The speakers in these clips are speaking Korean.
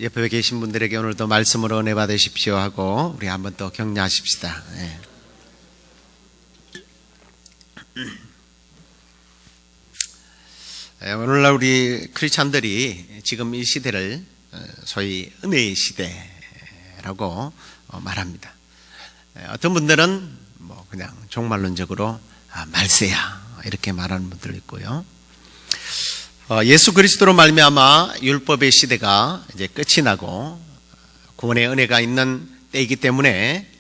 옆에 계신 분들에게 오늘도 말씀으로 은혜 받으십시오 하고 우리 한번 또 격려하십시다. 오늘날 우리 크리스찬들이 지금 이 시대를 소위 은혜의 시대라고 말합니다. 어떤 분들은 뭐 그냥 종말론적으로 말세야 이렇게 말하는 분들 있고요. 예수 그리스도로 말미암아 율법의 시대가 이제 끝이 나고 구원의 은혜가 있는 때이기 때문에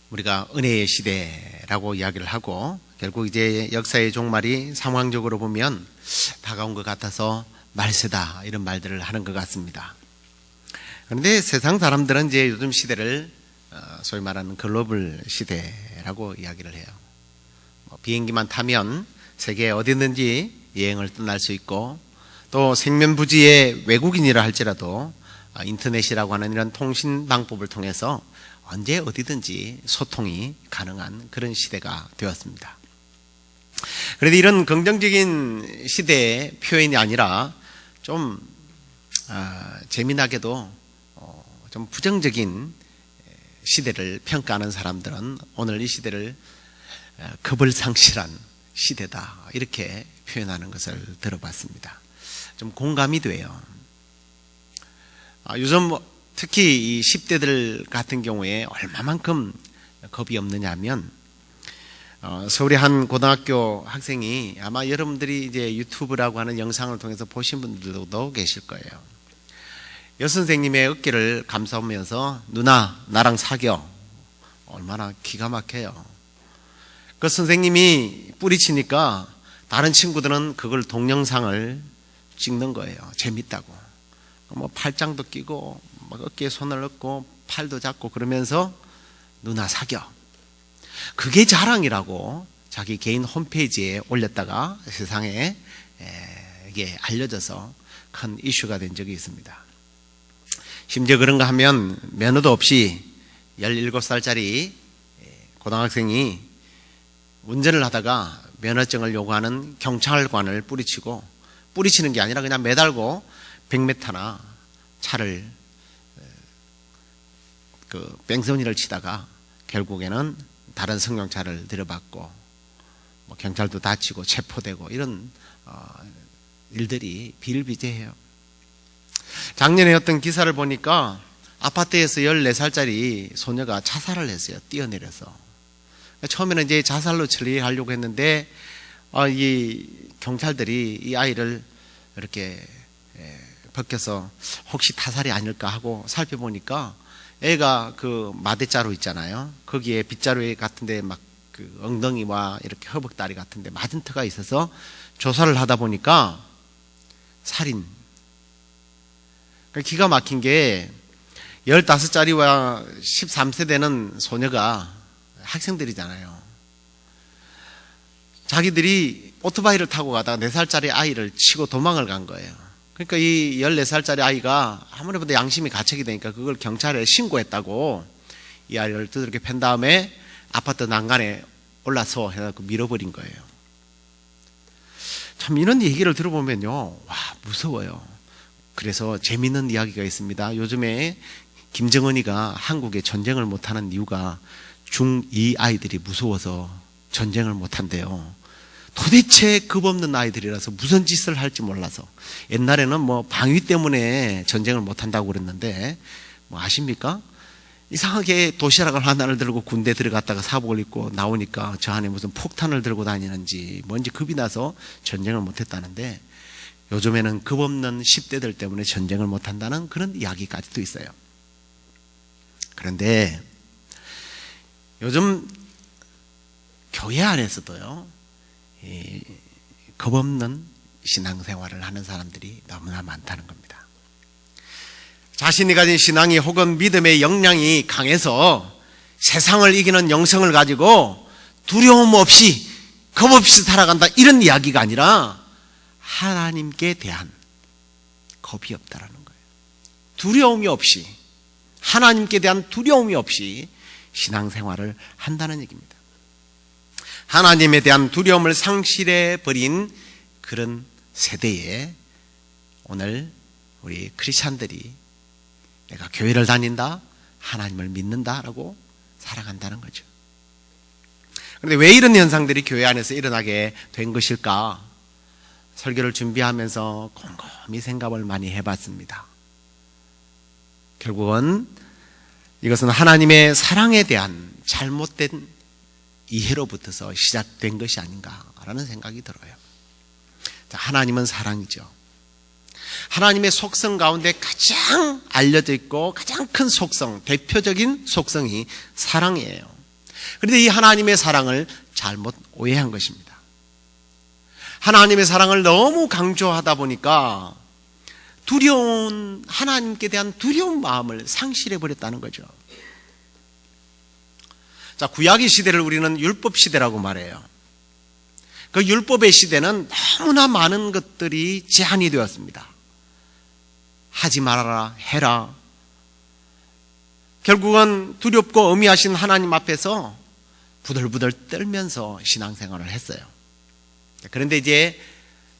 우리가 은혜의 시대라고 이야기를 하고 결국 이제 역사의 종말이 상황적으로 보면 다가온 것 같아서 말세다 이런 말들을 하는 것 같습니다. 그런데 세상 사람들은 이제 요즘 시대를 소위 말하는 글로벌 시대라고 이야기를 해요. 비행기만 타면 세계 어디든지 여행을 떠날 수 있고 또 생면부지의 외국인이라 할지라도 인터넷이라고 하는 이런 통신 방법을 통해서 언제 어디든지 소통이 가능한 그런 시대가 되었습니다. 그런데 이런 긍정적인 시대의 표현이 아니라 좀 재미나게도 좀 부정적인 시대를 평가하는 사람들은 오늘 이 시대를 겁을 상실한 시대다 이렇게 표현하는 것을 들어봤습니다. 좀 공감이 돼요. 요즘 특히 이 10대들 같은 경우에 얼마만큼 겁이 없느냐 하면 서울의 한 고등학교 학생이 아마 여러분들이 이제 유튜브라고 하는 영상을 통해서 보신 분들도 계실 거예요. 여선생님의 어깨를 감싸면서 누나 나랑 사겨. 얼마나 기가 막혀요. 그 선생님이 뿌리치니까 다른 친구들은 그걸 동영상을 찍는 거예요. 재밌다고. 뭐 팔짱도 끼고 막 어깨에 손을 넣고 팔도 잡고 그러면서 누나 사겨. 그게 자랑이라고 자기 개인 홈페이지에 올렸다가 세상에 이게 알려져서 큰 이슈가 된 적이 있습니다. 심지어 그런가 하면 면허도 없이 17살짜리 고등학생이 운전을 하다가 면허증을 요구하는 경찰관을 뿌리치는 게 아니라 그냥 매달고 100m나 차를 뺑소니를 치다가 결국에는 다른 승용차를 들여받고 뭐 경찰도 다치고 체포되고 이런 일들이 비일비재해요. 작년에 어떤 기사를 보니까 아파트에서 14살짜리 소녀가 자살을 했어요. 뛰어내려서. 처음에는 이제 자살로 처리하려고 했는데 이 경찰들이 이 아이를 이렇게 벗겨서 혹시 타살이 아닐까 하고 살펴보니까 애가 그 마대자루 있잖아요. 거기에 빗자루 같은데 막 그 엉덩이와 이렇게 허벅다리 같은데 맞은 터가 있어서 조사를 하다 보니까 살인. 기가 막힌 게 15살짜리와 13세 되는 소녀가 학생들이잖아요. 자기들이 오토바이를 타고 가다가 4살짜리 아이를 치고 도망을 간 거예요. 그러니까 이 14살짜리 아이가 아무래도 양심이 가책이 되니까 그걸 경찰에 신고했다고 이 아이를 두드럽게 팬 다음에 아파트 난간에 올라서 해서 밀어버린 거예요. 참 이런 얘기를 들어보면요, 와 무서워요. 그래서 재미있는 이야기가 있습니다. 요즘에 김정은이가 한국에 전쟁을 못하는 이유가 중2 아이들이 무서워서 전쟁을 못한대요. 도대체 겁 없는 아이들이라서 무슨 짓을 할지 몰라서. 옛날에는 뭐 방위 때문에 전쟁을 못한다고 그랬는데 뭐 아십니까? 이상하게 도시락을 하나를 들고 군대 들어갔다가 사복을 입고 나오니까 저 안에 무슨 폭탄을 들고 다니는지 뭔지 겁이 나서 전쟁을 못했다는데 요즘에는 겁 없는 10대들 때문에 전쟁을 못한다는 그런 이야기까지도 있어요. 그런데 요즘 교회 안에서도요, 겁 없는 신앙생활을 하는 사람들이 너무나 많다는 겁니다. 자신이 가진 신앙이 혹은 믿음의 역량이 강해서 세상을 이기는 영성을 가지고 두려움 없이 겁 없이 살아간다 이런 이야기가 아니라 하나님께 대한 겁이 없다라는 거예요. 두려움이 없이, 하나님께 대한 두려움이 없이 신앙생활을 한다는 얘기입니다. 하나님에 대한 두려움을 상실해 버린 그런 세대에 오늘 우리 크리스찬들이 내가 교회를 다닌다, 하나님을 믿는다라고 살아간다는 거죠. 그런데 왜 이런 현상들이 교회 안에서 일어나게 된 것일까? 설교를 준비하면서 곰곰이 생각을 많이 해봤습니다. 결국은 이것은 하나님의 사랑에 대한 잘못된 이해로부터서 시작된 것이 아닌가라는 생각이 들어요. 하나님은 사랑이죠. 하나님의 속성 가운데 가장 알려져 있고 가장 큰 속성, 대표적인 속성이 사랑이에요. 그런데 이 하나님의 사랑을 잘못 오해한 것입니다. 하나님의 사랑을 너무 강조하다 보니까 두려운, 하나님께 대한 두려운 마음을 상실해 버렸다는 거죠. 자, 구약의 시대를 우리는 율법 시대라고 말해요. 그 율법의 시대는 너무나 많은 것들이 제한이 되었습니다. 하지 말아라, 해라. 결국은 두렵고 엄히하신 하나님 앞에서 부들부들 떨면서 신앙생활을 했어요. 그런데 이제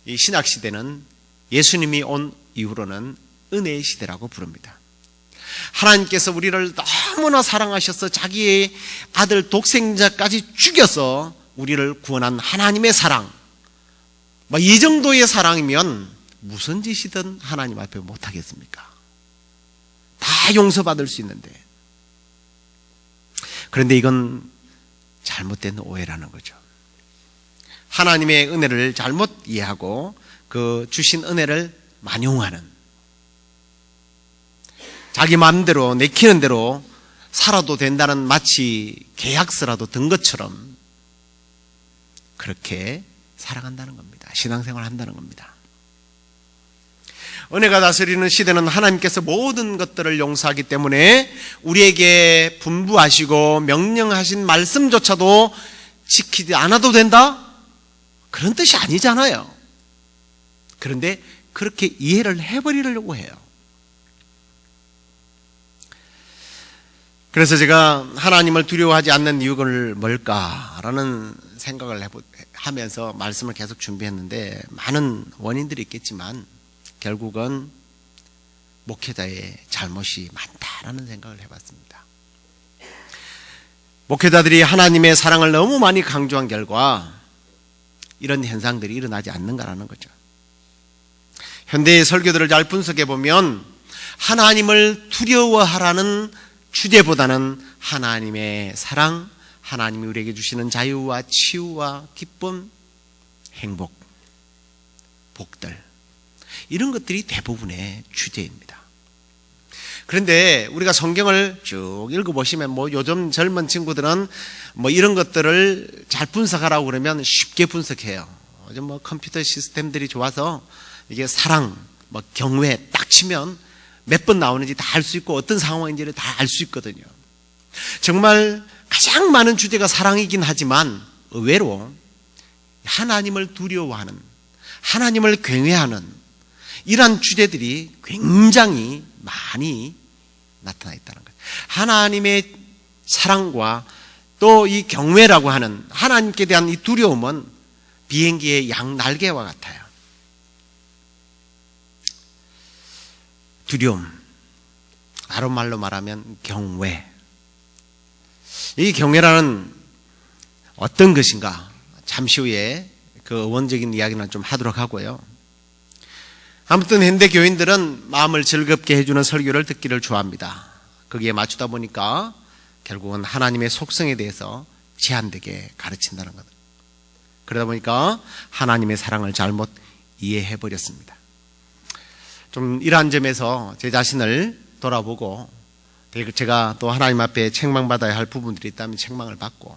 이 신약 시대는 예수님이 온 이후로는 은혜의 시대라고 부릅니다. 하나님께서 우리를 너무나 사랑하셔서 자기의 아들 독생자까지 죽여서 우리를 구원한 하나님의 사랑, 이 정도의 사랑이면 무슨 짓이든 하나님 앞에 못하겠습니까? 다 용서받을 수 있는데. 그런데 이건 잘못된 오해라는 거죠. 하나님의 은혜를 잘못 이해하고 그 주신 은혜를 만용하는, 자기 마음대로 내키는 대로 살아도 된다는 마치 계약서라도 든 것처럼 그렇게 살아간다는 겁니다. 신앙생활을 한다는 겁니다. 은혜가 다스리는 시대는 하나님께서 모든 것들을 용서하기 때문에 우리에게 분부하시고 명령하신 말씀조차도 지키지 않아도 된다? 그런 뜻이 아니잖아요. 그런데 그렇게 이해를 해버리려고 해요. 그래서 제가 하나님을 두려워하지 않는 이유가 뭘까라는 생각을 하면서 말씀을 계속 준비했는데 많은 원인들이 있겠지만 결국은 목회자의 잘못이 많다라는 생각을 해봤습니다. 목회자들이 하나님의 사랑을 너무 많이 강조한 결과 이런 현상들이 일어나지 않는가라는 거죠. 현대의 설교들을 잘 분석해 보면 하나님을 두려워하라는 주제보다는 하나님의 사랑, 하나님이 우리에게 주시는 자유와 치유와 기쁨, 행복, 복들, 이런 것들이 대부분의 주제입니다. 그런데 우리가 성경을 쭉 읽어보시면 요즘 젊은 친구들은 이런 것들을 잘 분석하라고 그러면 쉽게 분석해요. 요즘 컴퓨터 시스템들이 좋아서 이게 사랑, 경외 딱 치면 몇 번 나오는지 다 알 수 있고 어떤 상황인지를 다 알 수 있거든요. 정말 가장 많은 주제가 사랑이긴 하지만 의외로 하나님을 두려워하는, 하나님을 경외하는 이러한 주제들이 굉장히 많이 나타나 있다는 거예요. 하나님의 사랑과 또 이 경외라고 하는 하나님께 대한 이 두려움은 비행기의 양날개와 같아요. 두려움, 다른 말로 말하면 경외. 이 경외라는 어떤 것인가 잠시 후에 그 원적인 이야기는 좀 하도록 하고요. 아무튼 현대 교인들은 마음을 즐겁게 해주는 설교를 듣기를 좋아합니다. 거기에 맞추다 보니까 결국은 하나님의 속성에 대해서 제한되게 가르친다는 것. 그러다 보니까 하나님의 사랑을 잘못 이해해버렸습니다. 좀 이러한 점에서 제 자신을 돌아보고 제가 또 하나님 앞에 책망받아야 할 부분들이 있다면 책망을 받고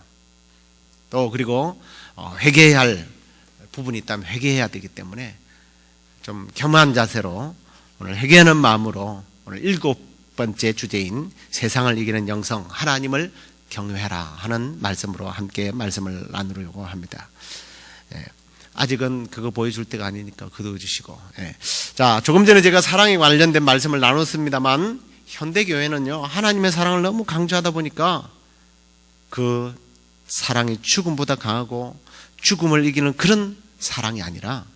또 그리고 회개해야 할 부분이 있다면 회개해야 되기 때문에 좀 겸허한 자세로 오늘 회개하는 마음으로 오늘 7번째 주제인 세상을 이기는 영성, 하나님을 경외하라 하는 말씀으로 함께 말씀을 나누려고 합니다. 아직은 그거 보여줄 때가 아니니까 그도 주시고. 자, 조금 전에 제가 사랑에 관련된 말씀을 나눴습니다만 현대교회는요 하나님의 사랑을 너무 강조하다 보니까 그 사랑이 죽음보다 강하고 죽음을 이기는 그런 사랑이 아니라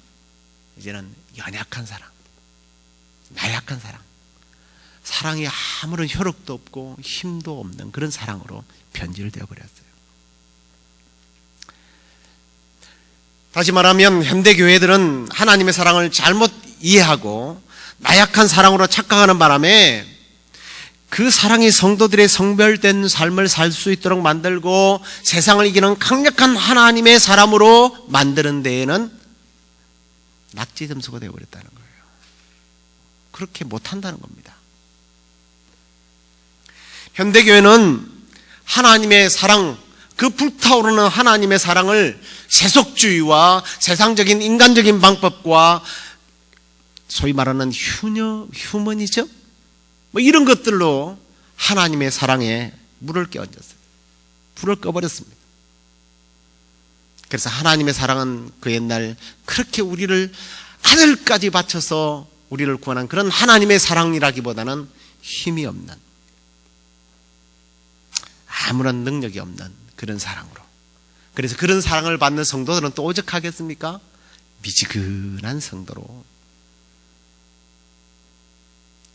이제는 연약한 사랑, 나약한 사랑. 사랑이 아무런 효력도 없고 힘도 없는 그런 사랑으로 변질되어 버렸어요. 다시 말하면 현대 교회들은 하나님의 사랑을 잘못 이해하고 나약한 사랑으로 착각하는 바람에 그 사랑이 성도들의 성별된 삶을 살 수 있도록 만들고 세상을 이기는 강력한 하나님의 사람으로 만드는 데에는 낙지 점수가 되어버렸다는 거예요. 그렇게 못한다는 겁니다. 현대교회는 하나님의 사랑, 그 불타오르는 하나님의 사랑을 세속주의와 세상적인 인간적인 방법과 소위 말하는 휴머니즘? 뭐 이런 것들로 하나님의 사랑에 물을 끼얹었어요. 불을 꺼버렸습니다. 그래서 하나님의 사랑은 그 옛날 그렇게 우리를 아들까지 바쳐서 우리를 구원한 그런 하나님의 사랑이라기보다는 힘이 없는, 아무런 능력이 없는 그런 사랑으로. 그래서 그런 사랑을 받는 성도들은 또 오죽하겠습니까? 미지근한 성도로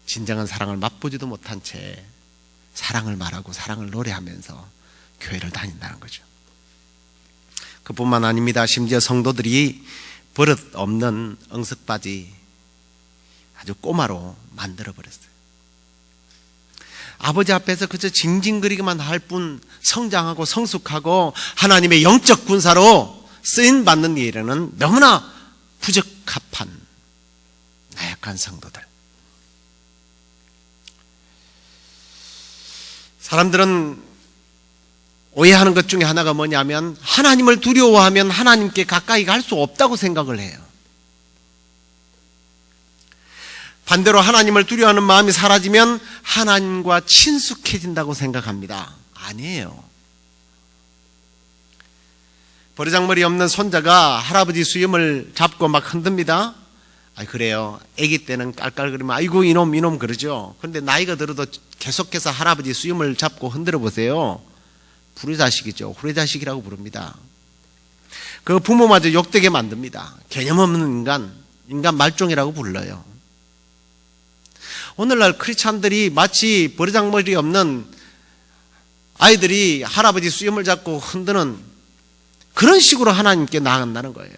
진정한 사랑을 맛보지도 못한 채 사랑을 말하고 사랑을 노래하면서 교회를 다닌다는 거죠. 그뿐만 아닙니다. 심지어 성도들이 버릇 없는 엉석바지 아주 꼬마로 만들어버렸어요. 아버지 앞에서 그저 징징거리기만 할 뿐 성장하고 성숙하고 하나님의 영적 군사로 쓰임받는 일에는 너무나 부적합한 나약한 성도들. 사람들은 오해하는 것 중에 하나가 뭐냐면 하나님을 두려워하면 하나님께 가까이 갈 수 없다고 생각을 해요. 반대로 하나님을 두려워하는 마음이 사라지면 하나님과 친숙해진다고 생각합니다. 아니에요. 버르장머리 없는 손자가 할아버지 수염을 잡고 막 흔듭니다. 그래요. 아기 때는 깔깔거리면 아이고 이놈 그러죠. 그런데 나이가 들어도 계속해서 할아버지 수염을 잡고 흔들어 보세요. 불의자식이죠. 후레자식이라고 부릅니다. 그 부모마저 욕되게 만듭니다. 개념 없는 인간 말종이라고 불러요. 오늘날 크리스찬들이 마치 버르장머리 없는 아이들이 할아버지 수염을 잡고 흔드는 그런 식으로 하나님께 나아간다는 거예요.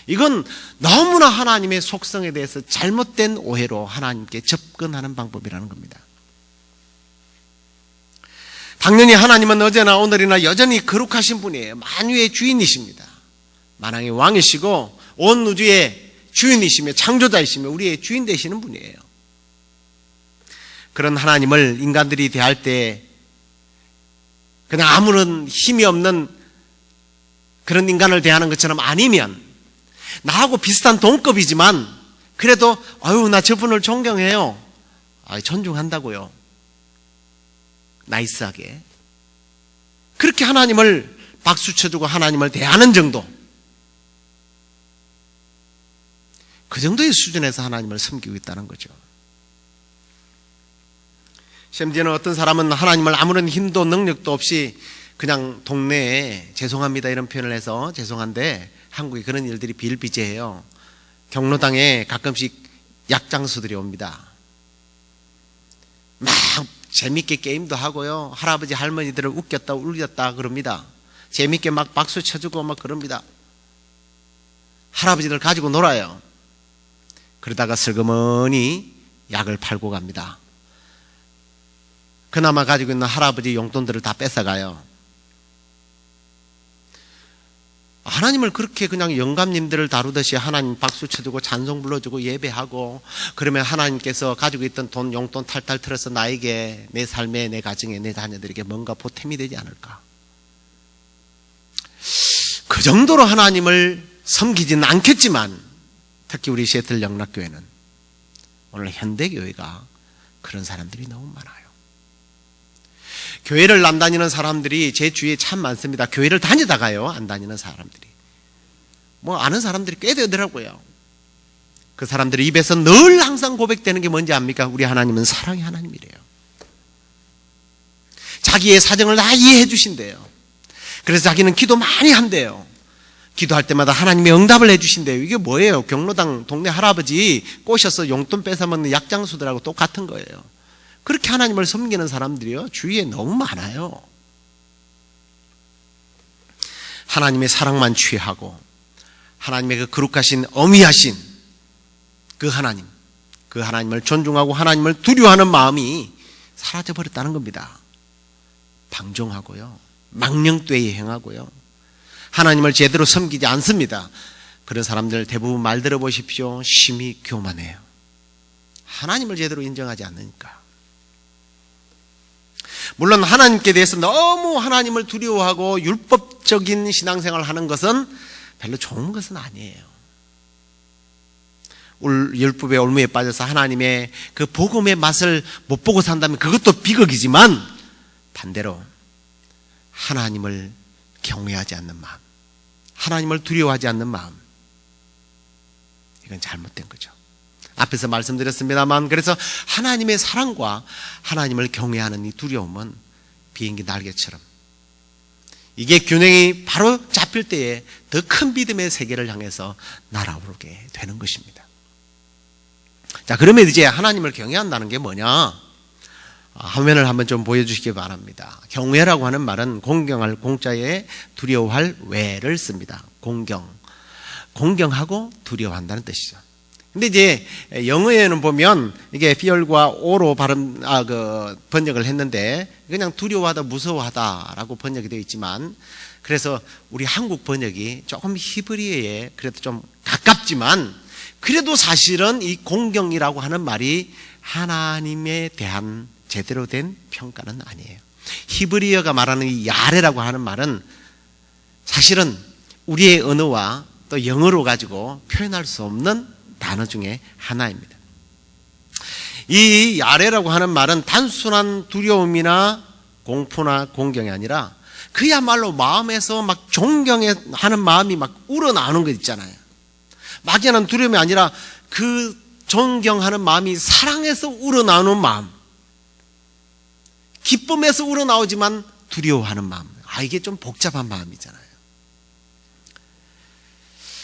이건 너무나 하나님의 속성에 대해서 잘못된 오해로 하나님께 접근하는 방법이라는 겁니다. 당연히 하나님은 어제나 오늘이나 여전히 거룩하신 분이에요. 만유의 주인이십니다. 만왕의 왕이시고 온 우주의 주인이시며 창조자이시며 우리의 주인 되시는 분이에요. 그런 하나님을 인간들이 대할 때 그냥 아무런 힘이 없는 그런 인간을 대하는 것처럼 아니면 나하고 비슷한 동급이지만 그래도 나 저분을 존경해요. 존중한다고요. 나이스하게. 그렇게 하나님을 박수 쳐주고 하나님을 대하는 정도. 그 정도의 수준에서 하나님을 섬기고 있다는 거죠. 심지어는 어떤 사람은 하나님을 아무런 힘도 능력도 없이 그냥 동네에 죄송합니다 이런 표현을 해서 죄송한데 한국에 그런 일들이 비일비재해요. 경로당에 가끔씩 약장수들이 옵니다. 막 재밌게 게임도 하고요. 할아버지 할머니들을 웃겼다 울렸다 그럽니다. 재밌게 막 박수 쳐주고 막 그럽니다. 할아버지들 가지고 놀아요. 그러다가 슬그머니 약을 팔고 갑니다. 그나마 가지고 있는 할아버지 용돈들을 다 뺏어가요. 하나님을 그렇게 그냥 영감님들을 다루듯이 하나님 박수 쳐주고 찬송 불러주고 예배하고 그러면 하나님께서 가지고 있던 돈 용돈 탈탈 털어서 나에게 내 삶에 내 가정에 내 자녀들에게 뭔가 보탬이 되지 않을까. 그 정도로 하나님을 섬기지는 않겠지만 특히 우리 시애틀 영락교회는 오늘 현대교회가 그런 사람들이 너무 많아요. 교회를 안 다니는 사람들이 제 주위에 참 많습니다. 교회를 다니다가요 안 다니는 사람들이 아는 사람들이 꽤 되더라고요. 그 사람들의 입에서 늘 항상 고백되는 게 뭔지 압니까? 우리 하나님은 사랑의 하나님이래요. 자기의 사정을 다 이해해 주신대요. 그래서 자기는 기도 많이 한대요. 기도할 때마다 하나님이 응답을 해주신대요. 이게 뭐예요? 경로당 동네 할아버지 꼬셔서 용돈 뺏어먹는 약장수들하고 똑같은 거예요. 그렇게 하나님을 섬기는 사람들이요, 주위에 너무 많아요. 하나님의 사랑만 취하고 하나님의 그 거룩하신 어미하신 그 하나님을 존중하고 하나님을 두려워하는 마음이 사라져버렸다는 겁니다. 방종하고요, 망령되이 행하고요, 하나님을 제대로 섬기지 않습니다. 그런 사람들 대부분 말 들어보십시오. 심히 교만해요. 하나님을 제대로 인정하지 않으니까. 물론 하나님께 대해서 너무 하나님을 두려워하고 율법적인 신앙생활을 하는 것은 별로 좋은 것은 아니에요. 율법의 올무에 빠져서 하나님의 그 복음의 맛을 못 보고 산다면 그것도 비극이지만, 반대로 하나님을 경외하지 않는 마음, 하나님을 두려워하지 않는 마음, 이건 잘못된 거죠. 앞에서 말씀드렸습니다만, 그래서 하나님의 사랑과 하나님을 경외하는 이 두려움은 비행기 날개처럼, 이게 균형이 바로 잡힐 때에 더 큰 믿음의 세계를 향해서 날아오르게 되는 것입니다. 자, 그러면 이제 하나님을 경외한다는 게 뭐냐? 화면을 한번 좀 보여주시기 바랍니다. 경외라고 하는 말은 공경할 공자에 두려워할 외를 씁니다. 공경하고 두려워한다는 뜻이죠. 근데 이제 영어에는 보면 이게 fear과 o로 번역을 했는데 그냥 두려워하다, 무서워하다라고 번역이 되어 있지만, 그래서 우리 한국 번역이 조금 히브리어에 그래도 좀 가깝지만, 그래도 사실은 이 공경이라고 하는 말이 하나님에 대한 제대로 된 평가는 아니에요. 히브리어가 말하는 이 야레라고 하는 말은 사실은 우리의 언어와 또 영어로 가지고 표현할 수 없는 단어 중에 하나입니다. 이 야레라고 하는 말은 단순한 두려움이나 공포나 공경이 아니라 그야말로 마음에서 막 존경하는 마음이 막 우러나오는 것 있잖아요. 막연한 두려움이 아니라 그 존경하는 마음이 사랑에서 우러나오는 마음, 기쁨에서 우러나오지만 두려워하는 마음. 이게 좀 복잡한 마음이잖아요.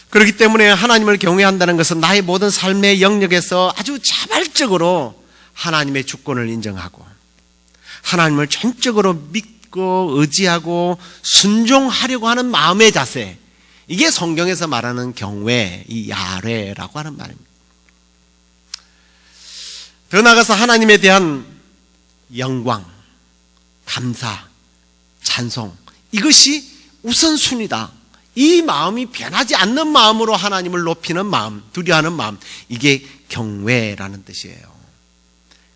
그렇기 때문에 하나님을 경외한다는 것은 나의 모든 삶의 영역에서 아주 자발적으로 하나님의 주권을 인정하고 하나님을 전적으로 믿고 의지하고 순종하려고 하는 마음의 자세, 이게 성경에서 말하는 경외, 이 야레라고 하는 말입니다. 더 나아가서 하나님에 대한 영광, 감사, 찬송, 이것이 우선순위다. 이 마음이 변하지 않는 마음으로 하나님을 높이는 마음, 두려워하는 마음, 이게 경외라는 뜻이에요.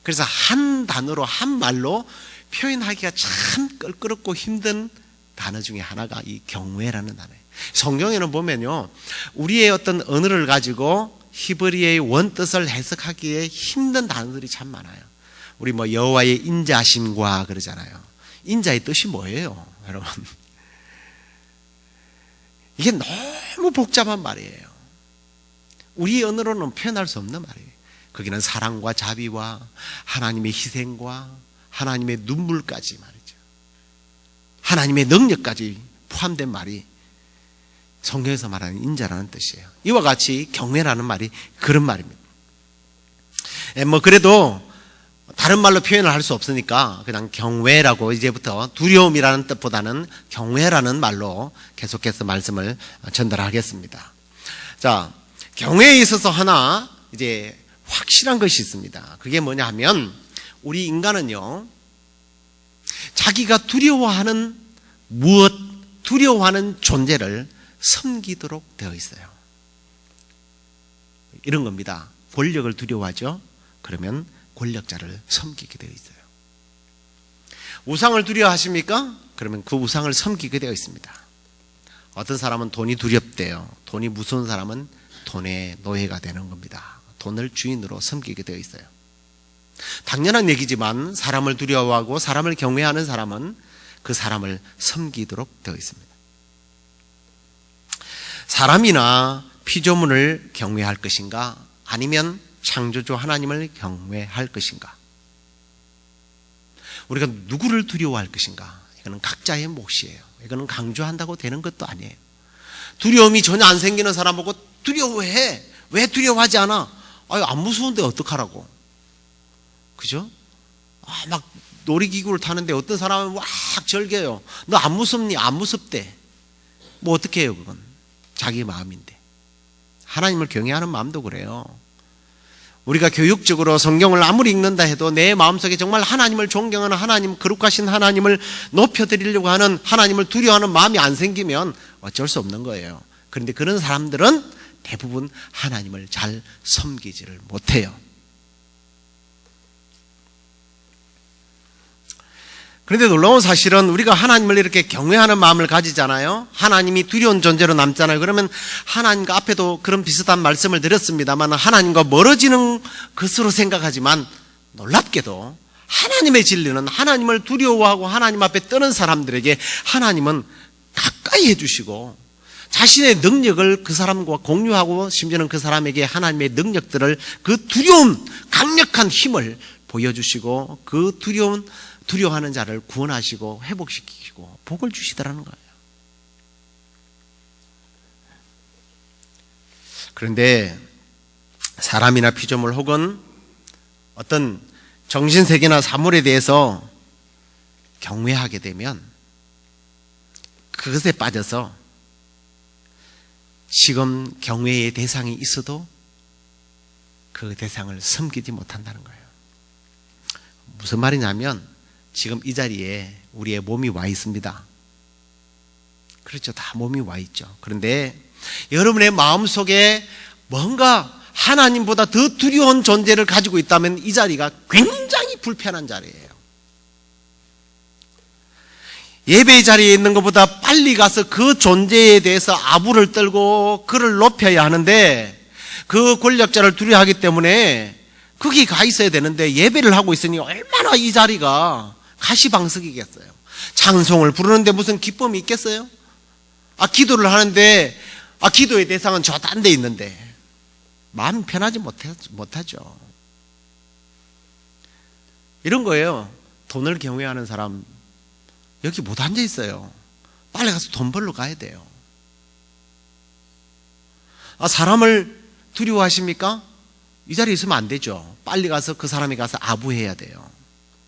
그래서 한 단어로, 한 말로 표현하기가 참 껄끄럽고 힘든 단어 중에 하나가 이 경외라는 단어예요. 성경에는 보면요, 우리의 어떤 언어를 가지고 히브리어의 원뜻을 해석하기에 힘든 단어들이 참 많아요. 우리 여호와의 인자심과 그러잖아요. 인자의 뜻이 뭐예요, 여러분? 이게 너무 복잡한 말이에요. 우리 언어로는 표현할 수 없는 말이에요. 거기는 사랑과 자비와 하나님의 희생과 하나님의 눈물까지 말이죠. 하나님의 능력까지 포함된 말이 성경에서 말하는 인자라는 뜻이에요. 이와 같이 경외라는 말이 그런 말입니다. 그래도 다른 말로 표현을 할 수 없으니까 그냥 경외라고 이제부터 두려움이라는 뜻보다는 경외라는 말로 계속해서 말씀을 전달하겠습니다. 자, 경외에 있어서 하나 이제 확실한 것이 있습니다. 그게 뭐냐 하면, 우리 인간은요, 자기가 두려워하는 두려워하는 존재를 섬기도록 되어 있어요. 이런 겁니다. 권력을 두려워하죠? 그러면 권력자를 섬기게 되어 있어요. 우상을 두려워하십니까? 그러면 그 우상을 섬기게 되어 있습니다. 어떤 사람은 돈이 두렵대요. 돈이 무서운 사람은 돈의 노예가 되는 겁니다. 돈을 주인으로 섬기게 되어 있어요. 당연한 얘기지만 사람을 두려워하고 사람을 경외하는 사람은 그 사람을 섬기도록 되어 있습니다. 사람이나 피조물을 경외할 것인가, 아니면 창조주 하나님을 경외할 것인가, 우리가 누구를 두려워할 것인가, 이거는 각자의 몫이에요. 이거는 강조한다고 되는 것도 아니에요. 두려움이 전혀 안 생기는 사람 보고 두려워해. 왜 두려워하지 않아? 아유, 안 무서운데 어떡하라고. 그죠? 막 놀이기구를 타는데 어떤 사람은 막 절개요. 너 안 무섭니? 안 무섭대. 뭐 어떻게 해요, 그건. 자기 마음인데. 하나님을 경외하는 마음도 그래요. 우리가 교육적으로 성경을 아무리 읽는다 해도 내 마음속에 정말 하나님을 존경하는 하나님, 거룩하신 하나님을 높여드리려고 하는 하나님을 두려워하는 마음이 안 생기면 어쩔 수 없는 거예요. 그런데 그런 사람들은 대부분 하나님을 잘 섬기지를 못해요. 그런데 놀라운 사실은 우리가 하나님을 이렇게 경외하는 마음을 가지잖아요. 하나님이 두려운 존재로 남잖아요. 그러면 하나님과 앞에도 그런 비슷한 말씀을 드렸습니다만 하나님과 멀어지는 것으로 생각하지만 놀랍게도 하나님의 진리는 하나님을 두려워하고 하나님 앞에 떠는 사람들에게 하나님은 가까이 해주시고 자신의 능력을 그 사람과 공유하고 심지어는 그 사람에게 하나님의 능력들을 그 두려운 강력한 힘을 보여주시고 그 두려워하는 자를 구원하시고 회복시키시고 복을 주시더라는 거예요. 그런데 사람이나 피조물 혹은 어떤 정신세계나 사물에 대해서 경외하게 되면 그것에 빠져서 지금 경외의 대상이 있어도 그 대상을 섬기지 못한다는 거예요. 무슨 말이냐면 지금 이 자리에 우리의 몸이 와 있습니다. 그렇죠. 다 몸이 와 있죠. 그런데 여러분의 마음속에 뭔가 하나님보다 더 두려운 존재를 가지고 있다면 이 자리가 굉장히 불편한 자리예요. 예배의 자리에 있는 것보다 빨리 가서 그 존재에 대해서 아부를 떨고 그를 높여야 하는데 그 권력자를 두려워하기 때문에 거기 가 있어야 되는데 예배를 하고 있으니 얼마나 이 자리가 가시방석이겠어요. 찬송을 부르는데 무슨 기쁨이 있겠어요? 기도를 하는데 기도의 대상은 저 딴 데 있는데 마음이 편하지 못하죠. 이런 거예요. 돈을 경외하는 사람 여기 못 앉아 있어요. 빨리 가서 돈 벌러 가야 돼요. 사람을 두려워하십니까? 이 자리에 있으면 안 되죠. 빨리 가서 그 사람이 가서 아부해야 돼요.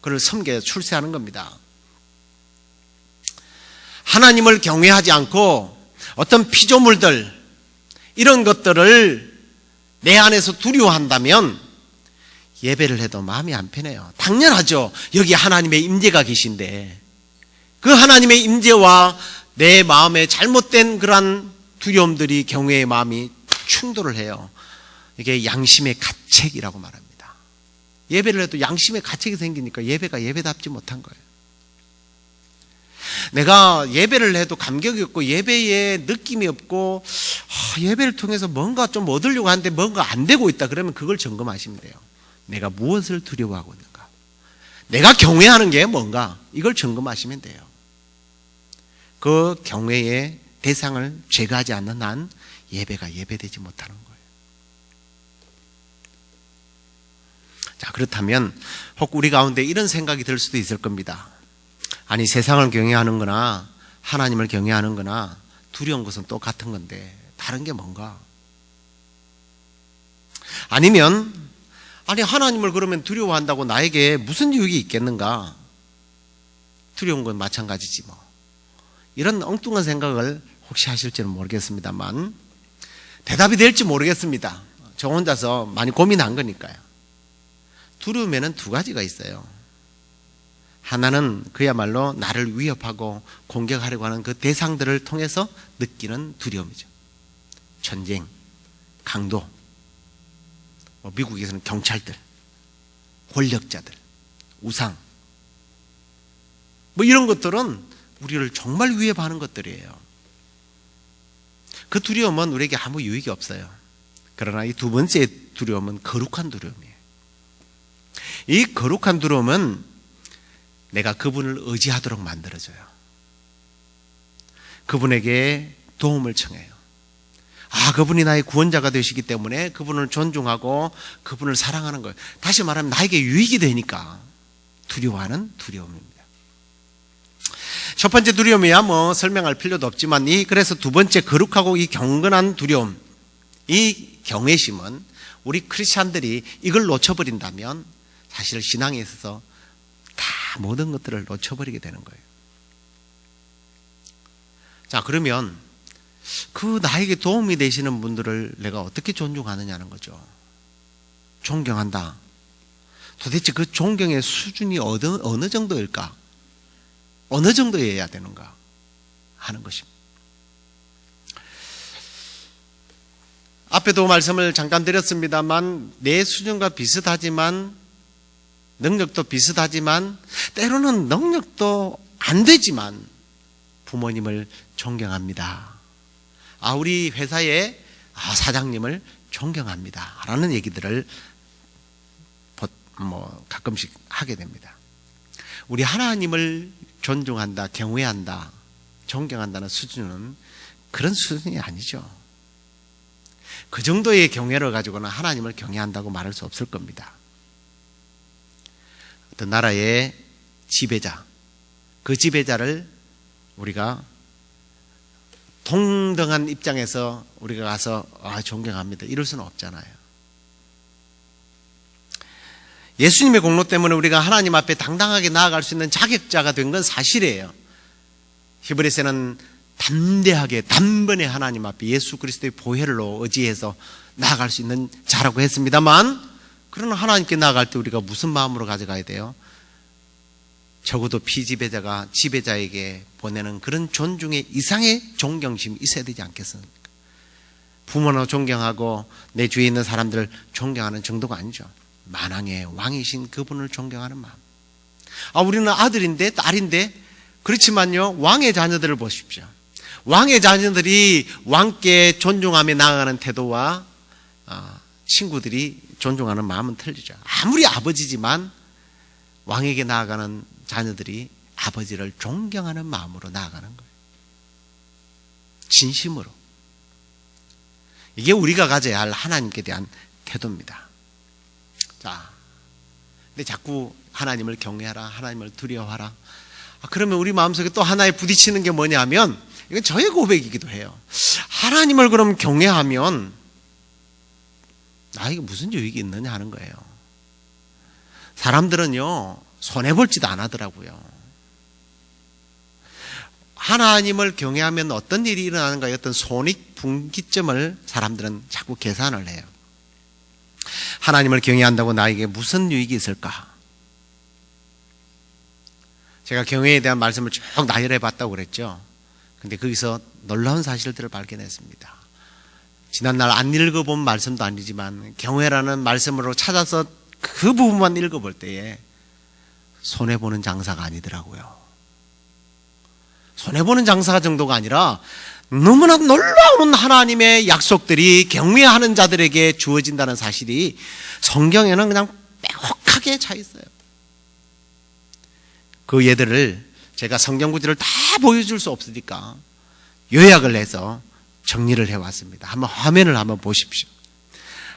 그를 섬겨 출세하는 겁니다. 하나님을 경외하지 않고 어떤 피조물들 이런 것들을 내 안에서 두려워한다면 예배를 해도 마음이 안 편해요. 당연하죠. 여기 하나님의 임재가 계신데 그 하나님의 임재와 내 마음에 잘못된 그러한 두려움들이 경외의 마음이 충돌을 해요. 이게 양심의 가책이라고 말합니다. 예배를 해도 양심의 가책이 생기니까 예배가 예배답지 못한 거예요. 내가 예배를 해도 감격이 없고 예배에 느낌이 없고 예배를 통해서 뭔가 좀 얻으려고 하는데 뭔가 안 되고 있다 그러면 그걸 점검하시면 돼요. 내가 무엇을 두려워하고 있는가? 내가 경외하는 게 뭔가? 이걸 점검하시면 돼요. 그 경외의 대상을 제거하지 않는 한 예배가 예배되지 못하는 거예요. 자, 그렇다면 혹 우리 가운데 이런 생각이 들 수도 있을 겁니다. 아니, 세상을 경외하는 거나 하나님을 경외하는 거나 두려운 것은 똑같은 건데 다른 게 뭔가? 아니면 하나님을 그러면 두려워한다고 나에게 무슨 유익이 있겠는가? 두려운 건 마찬가지지 뭐. 이런 엉뚱한 생각을 혹시 하실지는 모르겠습니다만 대답이 될지 모르겠습니다. 저 혼자서 많이 고민한 거니까요. 두려움에는 두 가지가 있어요. 하나는 그야말로 나를 위협하고 공격하려고 하는 그 대상들을 통해서 느끼는 두려움이죠. 전쟁, 강도, 미국에서는 경찰들, 권력자들, 우상 이런 것들은 우리를 정말 위협하는 것들이에요. 그 두려움은 우리에게 아무 유익이 없어요. 그러나 이 두 번째 두려움은 거룩한 두려움이에요. 이 거룩한 두려움은 내가 그분을 의지하도록 만들어줘요. 그분에게 도움을 청해요. 그분이 나의 구원자가 되시기 때문에 그분을 존중하고 그분을 사랑하는 거예요. 다시 말하면 나에게 유익이 되니까 두려워하는 두려움입니다. 첫 번째 두려움이야 뭐 설명할 필요도 없지만 그래서 두 번째 거룩하고 이 경건한 두려움, 이 경외심은 우리 크리스찬들이 이걸 놓쳐버린다면 사실 신앙에 있어서 다 모든 것들을 놓쳐버리게 되는 거예요. 자, 그러면 그 나에게 도움이 되시는 분들을 내가 어떻게 존중하느냐는 거죠. 존경한다. 도대체 그 존경의 수준이 어느 정도일까? 어느 정도여야 되는가 하는 것입니다. 앞에도 말씀을 잠깐 드렸습니다만 내 수준과 비슷하지만 능력도 비슷하지만 때로는 능력도 안 되지만 부모님을 존경합니다. 우리 회사의 사장님을 존경합니다. 라는 얘기들을 가끔씩 하게 됩니다. 우리 하나님을 존중한다, 경외한다, 존경한다는 수준은 그런 수준이 아니죠. 그 정도의 경외를 가지고는 하나님을 경외한다고 말할 수 없을 겁니다. 어떤 나라의 지배자, 그 지배자를 우리가 동등한 입장에서 우리가 가서 존경합니다. 이럴 수는 없잖아요. 예수님의 공로 때문에 우리가 하나님 앞에 당당하게 나아갈 수 있는 자격자가 된 건 사실이에요. 히브리서는 담대하게 단번에 하나님 앞에 예수 그리스도의 보혈로 의지해서 나아갈 수 있는 자라고 했습니다만, 그러나 하나님께 나아갈 때 우리가 무슨 마음으로 가져가야 돼요? 적어도 피지배자가 지배자에게 보내는 그런 존중의 이상의 존경심이 있어야 되지 않겠습니까? 부모나 존경하고 내 주위에 있는 사람들을 존경하는 정도가 아니죠. 만왕의 왕이신 그분을 존경하는 마음. 우리는 아들인데 딸인데, 그렇지만요, 왕의 자녀들을 보십시오. 왕의 자녀들이 왕께 존중하며 나아가는 태도와 친구들이 존중하는 마음은 틀리죠. 아무리 아버지지만 왕에게 나아가는 자녀들이 아버지를 존경하는 마음으로 나아가는 거예요. 진심으로. 이게 우리가 가져야 할 하나님께 대한 태도입니다. 자, 근데 자꾸 하나님을 경외하라, 하나님을 두려워하라. 그러면 우리 마음속에 또 하나에 부딪히는 게 뭐냐면, 이건 저의 고백이기도 해요. 하나님을 그럼 경외하면 나에게 무슨 유익이 있느냐 하는 거예요. 사람들은요, 손해볼지도 안 하더라고요. 하나님을 경외하면 어떤 일이 일어나는가, 어떤 손익분기점을 사람들은 자꾸 계산을 해요. 하나님을 경외한다고 나에게 무슨 유익이 있을까? 제가 경외에 대한 말씀을 쭉 나열해 봤다고 그랬죠. 근데 거기서 놀라운 사실들을 발견했습니다. 지난날 안 읽어본 말씀도 아니지만 경외라는 말씀으로 찾아서 그 부분만 읽어볼 때에 손해보는 장사가 아니더라고요. 손해보는 장사가 정도가 아니라 너무나 놀라운 하나님의 약속들이 경외하는 자들에게 주어진다는 사실이 성경에는 그냥 빼곡하게 차 있어요. 그 예들을 제가 성경 구절을 다 보여줄 수 없으니까 요약을 해서 정리를 해왔습니다. 한번 화면을 한번 보십시오.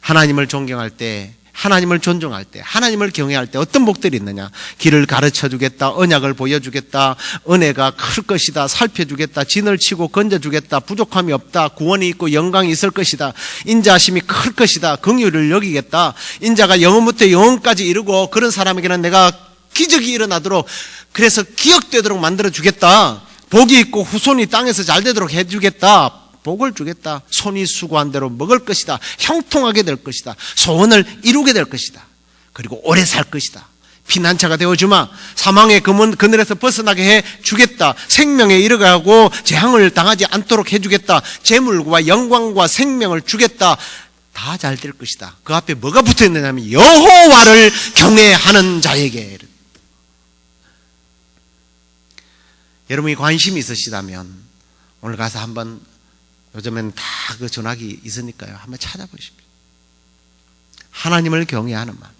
하나님을 존경할 때, 하나님을 존중할 때, 하나님을 경외할 때 어떤 복들이 있느냐? 길을 가르쳐 주겠다, 언약을 보여주겠다, 은혜가 클 것이다, 살펴주겠다, 진을 치고 건져주겠다, 부족함이 없다, 구원이 있고 영광이 있을 것이다, 인자하심이 클 것이다, 긍휼을 여기겠다, 인자가 영원부터 영원까지 이르고 그런 사람에게는 내가 기적이 일어나도록, 그래서 기억되도록 만들어주겠다, 복이 있고 후손이 땅에서 잘 되도록 해주겠다, 복을 주겠다, 손이 수고한 대로 먹을 것이다, 형통하게 될 것이다, 소원을 이루게 될 것이다, 그리고 오래 살 것이다, 피난처가 되어주마, 사망의 그늘에서 벗어나게 해주겠다, 생명에 이르가고 재앙을 당하지 않도록 해주겠다, 재물과 영광과 생명을 주겠다, 다 잘 될 것이다. 그 앞에 뭐가 붙어있느냐면 여호와를 경외하는 자에게. 여러분이 관심이 있으시다면 오늘 가서 한번, 요즘엔 다 그 전화기 있으니까요, 한번 찾아보십시오. 하나님을 경외하는 마음,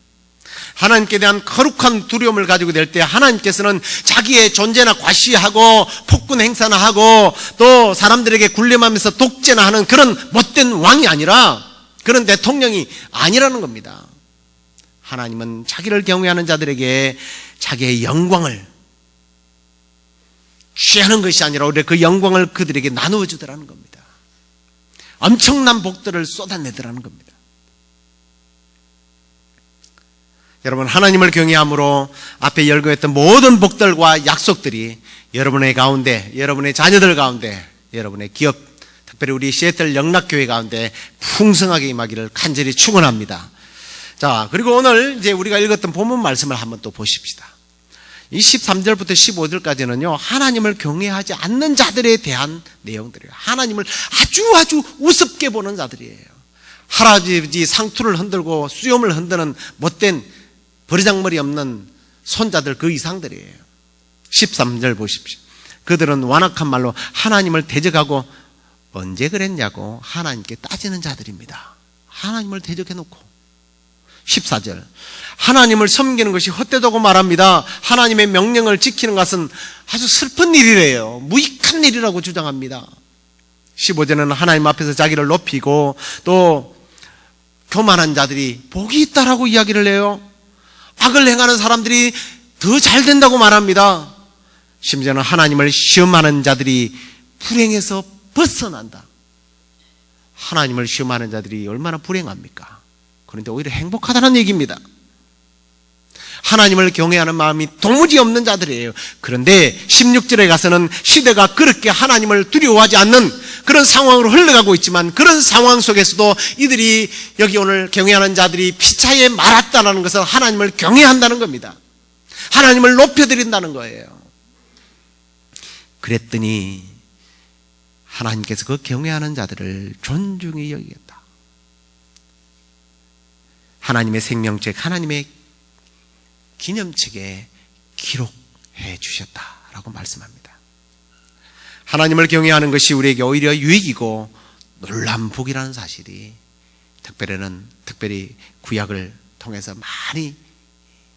하나님께 대한 거룩한 두려움을 가지고 될 때 하나님께서는 자기의 존재나 과시하고 폭군 행사나 하고 또 사람들에게 군림하면서 독재나 하는 그런 못된 왕이 아니라, 그런 대통령이 아니라는 겁니다. 하나님은 자기를 경외하는 자들에게 자기의 영광을, 취하는 것이 아니라 오히려 그 영광을 그들에게 나누어 주더라는 겁니다. 엄청난 복들을 쏟아내더라는 겁니다. 여러분, 하나님을 경외함으로 앞에 열거했던 모든 복들과 약속들이 여러분의 가운데, 여러분의 자녀들 가운데, 여러분의 기업, 특별히 우리 시애틀 영락교회 가운데 풍성하게 임하기를 간절히 축원합니다. 자, 그리고 오늘 이제 우리가 읽었던 본문 말씀을 한번 또 보십시다. 이 13절부터 15절까지는요, 하나님을 경외하지 않는 자들에 대한 내용들이에요. 하나님을 아주 우습게 보는 자들이에요. 할아버지 상투를 흔들고 수염을 흔드는 못된 버리장머리 없는 손자들 그 이상들이에요. 13절 보십시오. 그들은 완악한 말로 하나님을 대적하고 언제 그랬냐고 하나님께 따지는 자들입니다. 하나님을 대적해놓고. 14절 하나님을 섬기는 것이 헛되다고 말합니다. 하나님의 명령을 지키는 것은 아주 슬픈 일이래요. 무익한 일이라고 주장합니다. 15절은 하나님 앞에서 자기를 높이고 또 교만한 자들이 복이 있다라고 이야기를 해요. 악을 행하는 사람들이 더 잘 된다고 말합니다. 심지어는 하나님을 시험하는 자들이 불행해서 벗어난다. 하나님을 시험하는 자들이 얼마나 불행합니까? 그런데 오히려 행복하다는 얘기입니다. 하나님을 경외하는 마음이 도무지 없는 자들이에요. 그런데 16절에 가서는 시대가 그렇게 하나님을 두려워하지 않는 그런 상황으로 흘러가고 있지만 그런 상황 속에서도 이들이 여기 오늘 경외하는 자들이 피차에 말았다는 것은 하나님을 경외한다는 겁니다. 하나님을 높여드린다는 거예요. 그랬더니 하나님께서 그 경외하는 자들을 존중히 여기겠다. 하나님의 생명책, 하나님의 기념책에 기록해 주셨다라고 말씀합니다. 하나님을 경외하는 것이 우리에게 오히려 유익이고 놀라운 복이라는 사실이 특별히 구약을 통해서 많이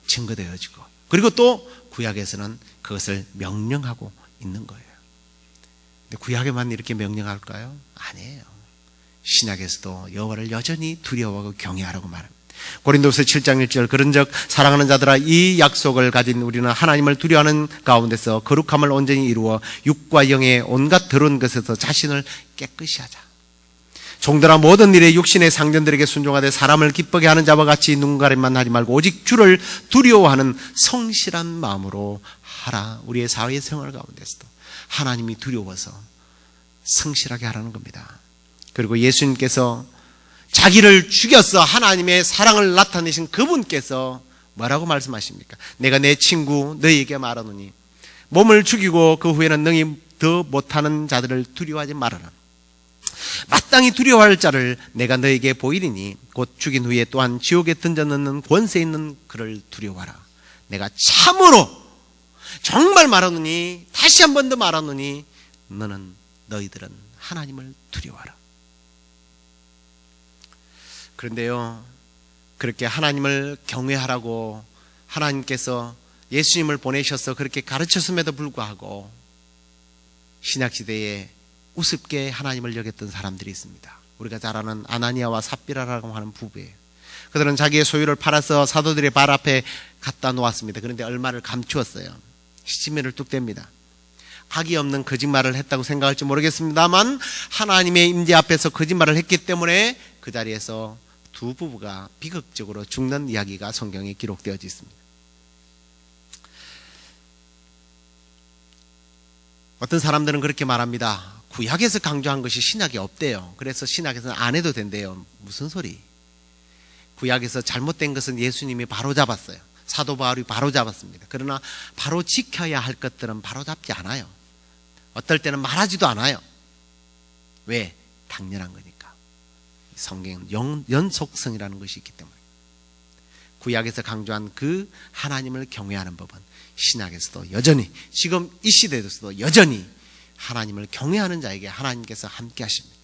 증거되어지고 그리고 또 구약에서는 그것을 명령하고 있는 거예요. 근데 구약에만 이렇게 명령할까요? 아니에요. 신약에서도 여호와를 여전히 두려워하고 경외하라고 말합니다. 고린도서 7장 1절 그런즉 사랑하는 자들아 이 약속을 가진 우리는 하나님을 두려워하는 가운데서 거룩함을 온전히 이루어 육과 영의 온갖 더러운 것에서 자신을 깨끗이 하자. 종들아 모든 일에 육신의 상전들에게 순종하되 사람을 기쁘게 하는 자와 같이 눈가림만 하지 말고 오직 주를 두려워하는 성실한 마음으로 하라. 우리의 사회 생활 가운데서도 하나님이 두려워서 성실하게 하라는 겁니다. 그리고 예수님께서 자기를 죽여서 하나님의 사랑을 나타내신 그분께서 뭐라고 말씀하십니까? 내가 내 친구 너희에게 말하노니 몸을 죽이고 그 후에는 능히 더 못하는 자들을 두려워하지 말아라. 마땅히 두려워할 자를 내가 너에게 보이리니 곧 죽인 후에 또한 지옥에 던져넣는 권세 있는 그를 두려워하라. 내가 참으로 정말 말하노니 다시 한 번 더 말하노니 너희들은 하나님을 두려워하라. 그런데요, 그렇게 하나님을 경외하라고 하나님께서 예수님을 보내셔서 그렇게 가르쳤음에도 불구하고 신약시대에 우습게 하나님을 여겼던 사람들이 있습니다. 우리가 잘 아는 아나니아와 삽비라라고 하는 부부예요. 그들은 자기의 소유를 팔아서 사도들의 발 앞에 갖다 놓았습니다. 그런데 얼마를 감추었어요. 시치미를 뚝 뗍니다. 악이 없는 거짓말을 했다고 생각할지 모르겠습니다만 하나님의 임재 앞에서 거짓말을 했기 때문에 그 자리에서 두 부부가 비극적으로 죽는 이야기가 성경에 기록되어 있습니다. 어떤 사람들은 그렇게 말합니다. 구약에서 강조한 것이 신약에 없대요. 그래서 신약에서는 안 해도 된대요. 무슨 소리? 구약에서 잘못된 것은 예수님이 바로 잡았어요. 사도 바울이 바로 잡았습니다. 그러나 바로 지켜야 할 것들은 바로 잡지 않아요. 어떨 때는 말하지도 않아요. 왜? 당연한 거니까. 성경은 연속성이라는 것이 있기 때문에. 구약에서 강조한 그 하나님을 경외하는 법은 신약에서도 여전히, 지금 이 시대에서도 여전히 하나님을 경외하는 자에게 하나님께서 함께 하십니다.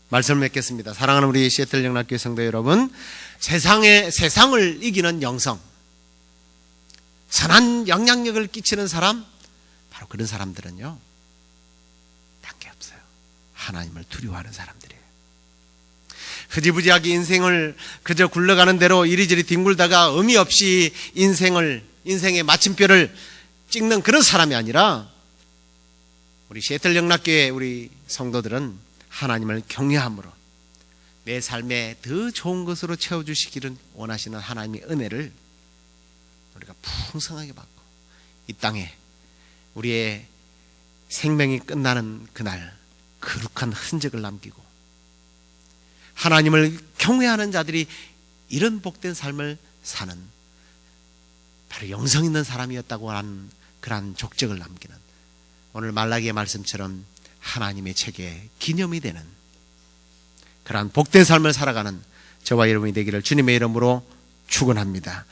말씀을 맺겠습니다. 사랑하는 우리 시애틀 영락교회 성도 여러분, 세상을 이기는 영성, 선한 영향력을 끼치는 사람, 바로 그런 사람들은요, 딴 게 없어요. 하나님을 두려워하는 사람들이에요. 흐지부지하게 인생을 그저 굴러가는 대로 이리저리 뒹굴다가 의미 없이 인생의 마침표를 찍는 그런 사람이 아니라 우리 시애틀 영락교회 우리 성도들은 하나님을 경외함으로 내 삶에 더 좋은 것으로 채워주시기를 원하시는 하나님의 은혜를 우리가 풍성하게 받고 이 땅에 우리의 생명이 끝나는 그날 거룩한 흔적을 남기고 하나님을 경외하는 자들이 이런 복된 삶을 사는 바로 영성 있는 사람이었다고 하는 그러한 족적을 남기는 오늘 말라기의 말씀처럼 하나님의 책에 기념이 되는 그러한 복된 삶을 살아가는 저와 여러분이 되기를 주님의 이름으로 축원합니다.